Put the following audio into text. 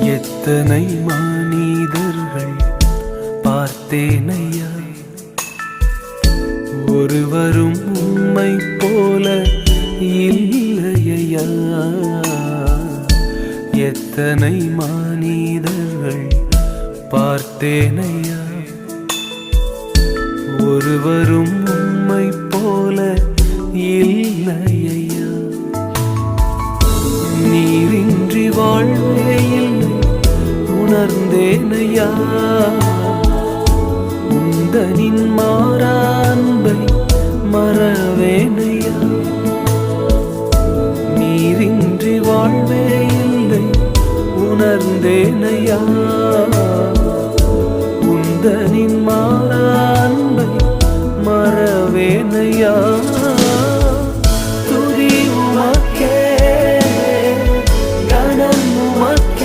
எத்தனை மனிதர்கள் பார்த்தேனையா, ஒருவரும் உம்மை போல இல்லையா. எத்தனை மனிதர்கள் பார்த்தேனையா, ஒருவரும் உம்மை போல இல்லையா. நீரின்றி வாழ்வே இல்லை உணர்ந்தேனையா, உந்தனின் மாறா அன்பை மறவேனையா. நீரின்றி வாழ்வே இல்லை உணர்ந்தேனையா, உந்தனின் மாறா அன்பை மறவேனையா.